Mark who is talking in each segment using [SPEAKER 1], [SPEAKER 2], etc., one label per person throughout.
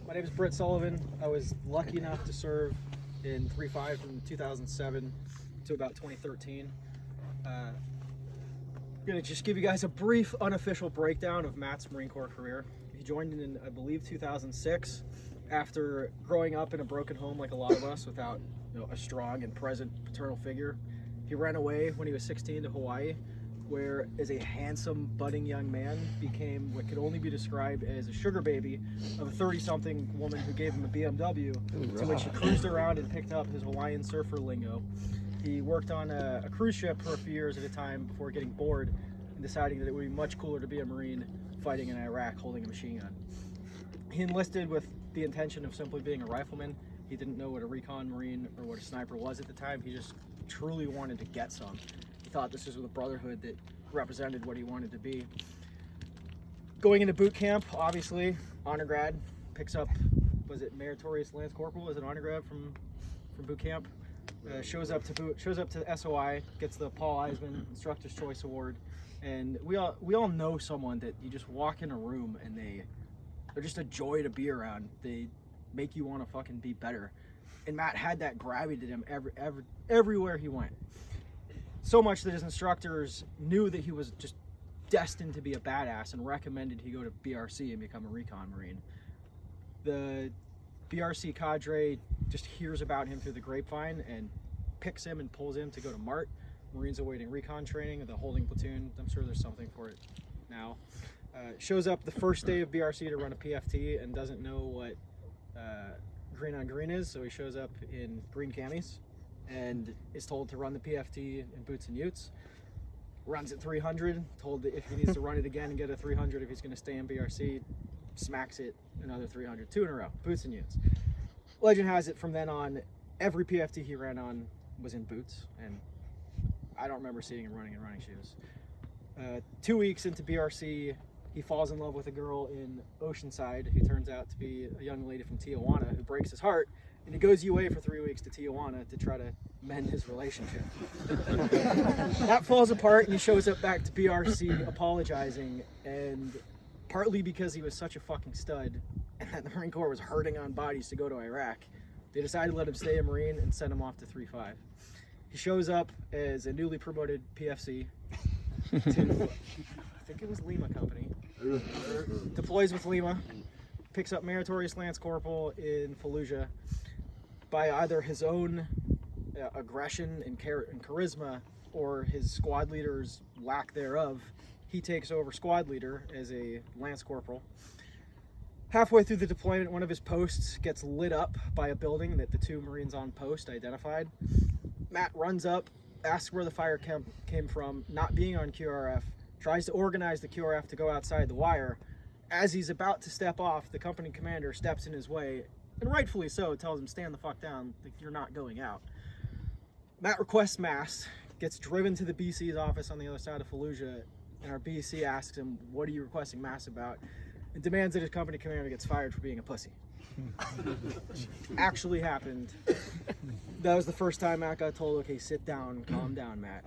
[SPEAKER 1] My name is Britt Sullivan. I was lucky enough to serve in 3-5 from 2007 to about 2013. I'm going to just give you guys a brief unofficial breakdown of Matt's Marine Corps career. He joined in, I believe, 2006 after growing up in a broken home like a lot of us without a strong and present paternal figure. He ran away when he was 16 to Hawaii, where as a handsome, budding young man became what could only be described as a sugar baby of a 30-something woman who gave him a BMW, to which he cruised around and picked up his Hawaiian surfer lingo. He worked on a cruise ship for a few years at a time before getting bored and deciding that it would be much cooler to be a Marine fighting in Iraq holding a machine gun. He enlisted with the intention of simply being a rifleman. He didn't know what a recon Marine or what a sniper was at the time. He just truly wanted to get some. He thought this was a brotherhood that represented what he wanted to be. Going into boot camp, obviously, honor grad, picks up, was it Meritorious Lance Corporal? Is it honor grad from boot camp? Shows up to SOI, gets the Paul Eisman Instructor's Choice Award, and we all know someone that you just walk in a room and they're just a joy to be around. They make you want to fucking be better. And Matt had that gravity to him everywhere he went. So much that his instructors knew that he was just destined to be a badass and recommended he go to BRC and become a recon Marine. The BRC cadre just hears about him through the grapevine and picks him and pulls him to go to MART, Marines Awaiting Recon Training, the holding platoon. I'm sure there's something for it now. Shows up the first day of BRC to run a PFT and doesn't know what green on green is, so he shows up in green camis and is told to run the PFT in boots and utes. Runs at 300, told that if he needs to run it again and get a 300 if he's going to stay in BRC, smacks it another 300, 2 in a row, boots and utes. Legend has it from then on, every PFT he ran on was in boots, and I don't remember seeing him running in running shoes. 2 weeks into BRC, he falls in love with a girl in Oceanside who turns out to be a young lady from Tijuana who breaks his heart, and he goes UA for 3 weeks to Tijuana to try to mend his relationship. That falls apart, and he shows up back to BRC apologizing, and partly because he was such a fucking stud and that the Marine Corps was hurting on bodies to go to Iraq, they decided to let him stay a Marine and send him off to 3-5. He shows up as a newly promoted PFC to, I think it was Lima Company, deploys with Lima, picks up Meritorious Lance Corporal in Fallujah. By either his own aggression and charisma or his squad leader's lack thereof, he takes over squad leader as a Lance Corporal. Halfway through the deployment, one of his posts gets lit up by a building that the 2 Marines on post identified. Matt runs up, asks where the fire came from, not being on QRF, tries to organize the QRF to go outside the wire. As he's about to step off, the company commander steps in his way, and rightfully so, tells him, stand the fuck down, like, you're not going out. Matt requests mass, gets driven to the BC's office on the other side of Fallujah, and our BC asks him, what are you requesting mass about? And demands that his company commander gets fired for being a pussy. Actually happened. That was the first time Matt got told, okay, sit down, calm down, Matt.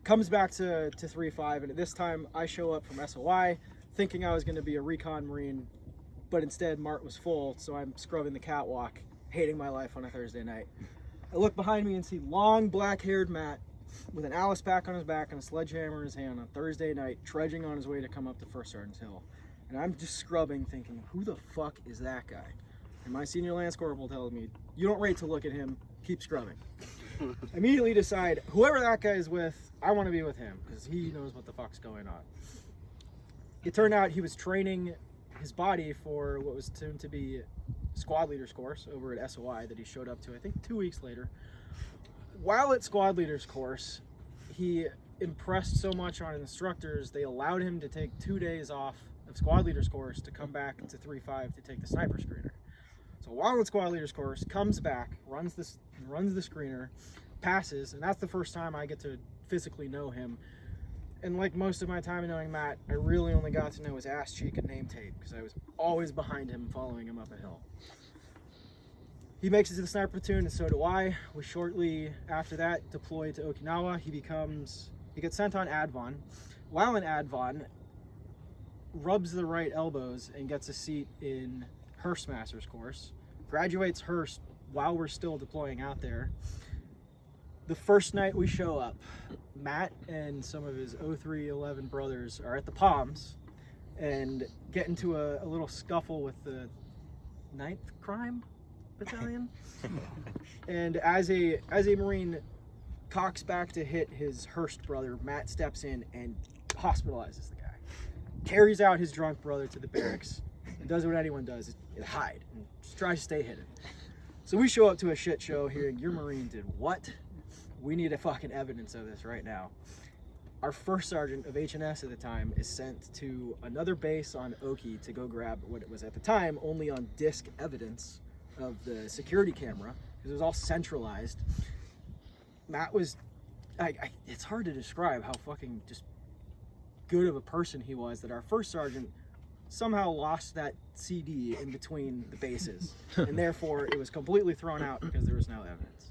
[SPEAKER 1] Comes back to 3-5, and at this time I show up from SOI, thinking I was going to be a recon Marine, but instead MART was full, so I'm scrubbing the catwalk, hating my life on a Thursday night. I look behind me and see long black-haired Matt with an Alice pack on his back and a sledgehammer in his hand on Thursday night, trudging on his way to come up to First Sergeant's Hill. And I'm just scrubbing, thinking, who the fuck is that guy? And my senior Lance Corporal tells me, you don't rate to look at him, keep scrubbing. I immediately decide, whoever that guy is with, I want to be with him, because he knows what the fuck's going on. It turned out he was training his body for what was soon to be squad leaders course over at SOI that he showed up to, I think 2 weeks later. While at squad leaders course, he impressed so much on instructors, they allowed him to take 2 days off of squad leaders course to come back to 3-5 to take the sniper screener. So while in squad leaders course, comes back, runs the screener, passes, and that's the first time I get to physically know him. And like most of my time in knowing Matt, I really only got to know his ass cheek and name tape because I was always behind him, following him up a hill. He makes it to the sniper platoon, and so do I. We shortly after that deploy to Okinawa. He gets sent on Advon. While in Advon, rubs the right elbows and gets a seat in Hearst Masters course, graduates Hearst while we're still deploying out there. The first night we show up, Matt and some of his 0311 brothers are at the Palms and get into a little scuffle with the 9th Crime Battalion. And as a Marine cocks back to hit his Hearst brother, Matt steps in and hospitalizes the guy. Carries out his drunk brother to the barracks and does what anyone does, is hide and just tries to stay hidden. So we show up to a shit show hearing, your Marine did what? We need a fucking evidence of this right now. Our first sergeant of H&S at the time is sent to another base on Oki to go grab what it was at the time only on disc evidence of the security camera, because it was all centralized. Matt was, it's hard to describe how fucking just good of a person he was, that our first sergeant somehow lost that CD in between the bases, and therefore it was completely thrown out because there was no evidence.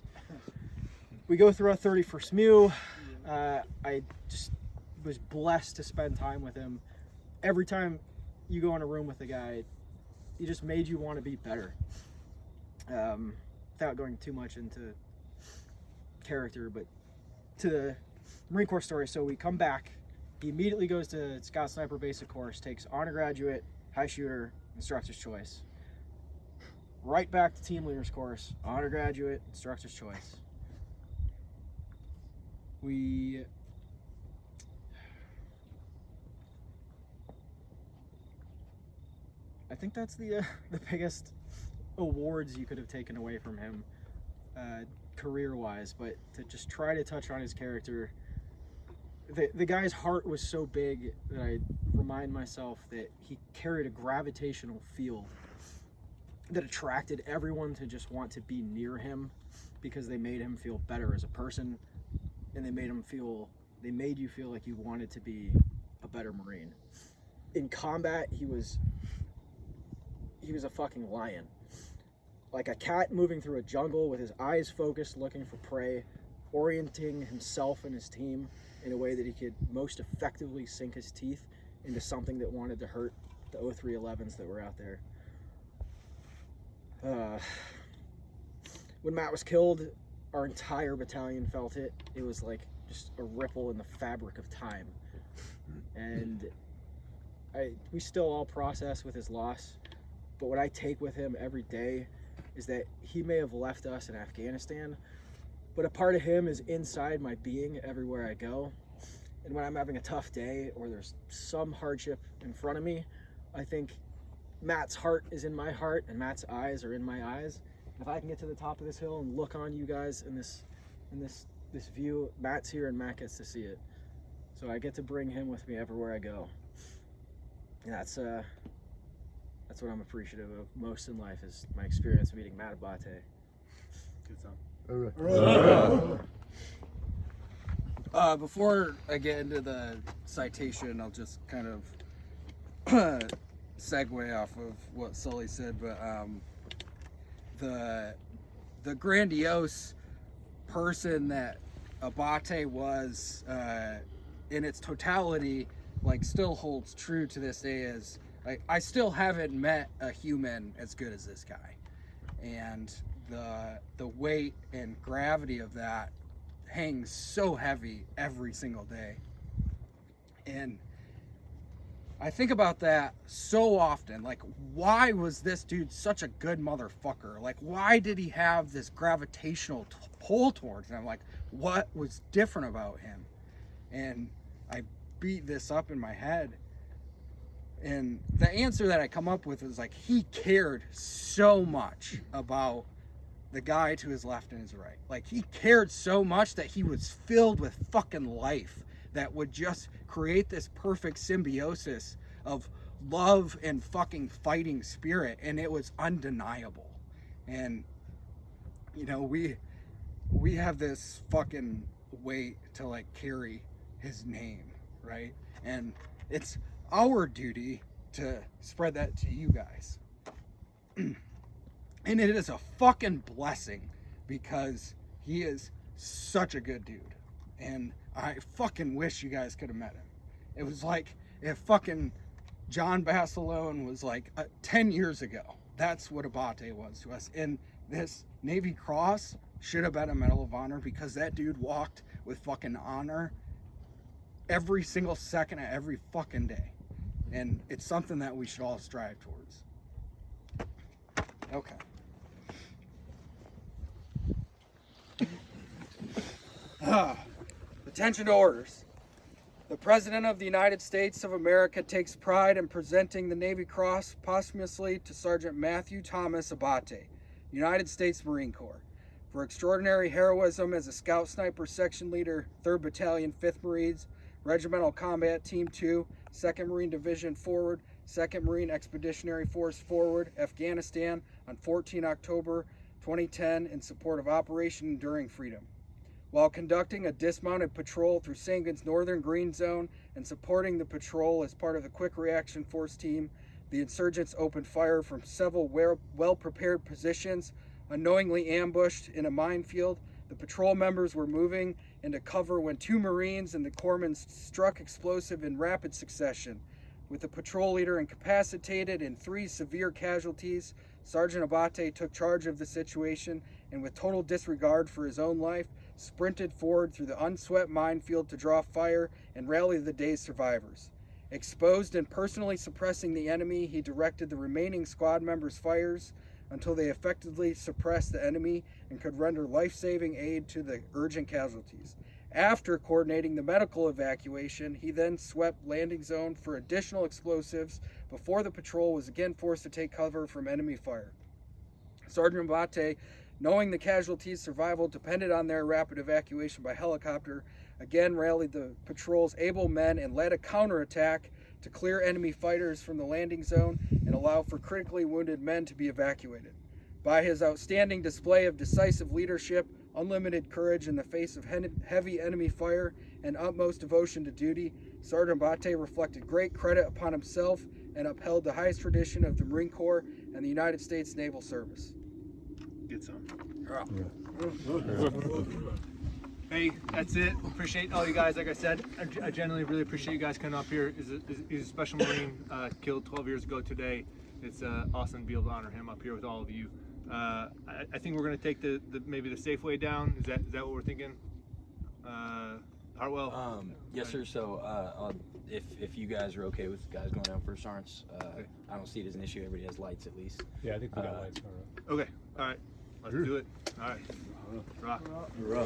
[SPEAKER 1] We go through our 31st MEU. I just was blessed to spend time with him. Every time you go in a room with a guy, he just made you want to be better. Without going too much into character, but to the Marine Corps story. So we come back. He immediately goes to Scout Sniper Basic Course, takes honor graduate, high shooter, instructor's choice. Right back to team leaders course, honor graduate, instructor's choice. I think that's the biggest awards you could have taken away from him career-wise, but to just try to touch on his character, the guy's heart was so big that I remind myself that he carried a gravitational field that attracted everyone to just want to be near him because they made him feel better as a person, and they made you feel like you wanted to be a better Marine. In combat, he was a fucking lion. Like a cat moving through a jungle with his eyes focused, looking for prey, orienting himself and his team in a way that he could most effectively sink his teeth into something that wanted to hurt the 0311s that were out there. When Matt was killed, our entire battalion felt it. It was like just a ripple in the fabric of time. And we still all process with his loss, but what I take with him every day is that he may have left us in Afghanistan, but a part of him is inside my being everywhere I go. And when I'm having a tough day or there's some hardship in front of me, I think Matt's heart is in my heart and Matt's eyes are in my eyes. If I can get to the top of this hill and look on you guys in this view, Matt's here and Matt gets to see it. So I get to bring him with me everywhere I go. And that's what I'm appreciative of most in life, is my experience meeting Matt Abbate.
[SPEAKER 2] Good song.
[SPEAKER 3] All right. Before I get into the citation, I'll just kind of segue off of what Sully said, but the grandiose person that Abbate was in its totality, like, still holds true to this day. Is like, I still haven't met a human as good as this guy, and the weight and gravity of that hangs so heavy every single day. And I think about that so often. Like, why was this dude such a good motherfucker? Like, why did he have this gravitational pull towards him? Like, what was different about him? And I beat this up in my head, and the answer that I come up with is like, he cared so much about the guy to his left and his right. Like, he cared so much that he was filled with fucking life that would just create this perfect symbiosis of love and fucking fighting spirit, and it was undeniable. And you know, we have this fucking weight to like carry his name, right? And it's our duty to spread that to you guys. And it is a fucking blessing, because he is such a good dude. And I fucking wish you guys could have met him. It was like if fucking John Basilone was like 10 years ago. That's what Abbate was to us. And this Navy Cross should have been a Medal of Honor, because that dude walked with fucking honor every single second of every fucking day. And it's something that we should all strive towards. Okay. Attention to orders. The President of the United States of America takes pride in presenting the Navy Cross posthumously to Sergeant Matthew Thomas Abbate, United States Marine Corps, for extraordinary heroism as a Scout Sniper Section Leader, 3rd Battalion, 5th Marines, Regimental Combat Team 2, 2nd Marine Division Forward, 2nd Marine Expeditionary Force Forward, Afghanistan, on 14 October 2010 in support of Operation Enduring Freedom. While conducting a dismounted patrol through Sanguin's northern green zone and supporting the patrol as part of the Quick Reaction Force team, the insurgents opened fire from several well-prepared positions. Unknowingly ambushed in a minefield, the patrol members were moving into cover when 2 Marines and the corpsman struck explosive in rapid succession. With the patrol leader incapacitated and 3 severe casualties, Sergeant Abbate took charge of the situation and, with total disregard for his own life, sprinted forward through the unswept minefield to draw fire and rally the day's survivors. Exposed and personally suppressing the enemy, he directed the remaining squad members' fires until they effectively suppressed the enemy and could render life-saving aid to the urgent casualties. After coordinating the medical evacuation, he then swept landing zone for additional explosives before the patrol was again forced to take cover from enemy fire. Sergeant Abbate, knowing the casualties' survival depended on their rapid evacuation by helicopter, again rallied the patrol's able men and led a counterattack to clear enemy fighters from the landing zone and allow for critically wounded men to be evacuated. By his outstanding display of decisive leadership, unlimited courage in the face of heavy enemy fire, and utmost devotion to duty, Sergeant Abbate reflected great credit upon himself and upheld the highest tradition of the Marine Corps and the United States Naval Service.
[SPEAKER 1] Get some. Hey, that's it. Appreciate all you guys. Like I said, I genuinely really appreciate you guys coming up here. He's a special Marine, killed 12 years ago today. It's awesome to be able to honor him up here with all of you. I think we're gonna take maybe the safe way down. Is that what we're thinking? Hartwell.
[SPEAKER 2] Yes, sir. So if you guys are okay with guys going down first sergeants,
[SPEAKER 1] Okay.
[SPEAKER 2] I don't see it as an issue. Everybody has lights at least.
[SPEAKER 4] Yeah, I think we got lights. All right.
[SPEAKER 1] Okay. All right. Let's do it. All right. Rock.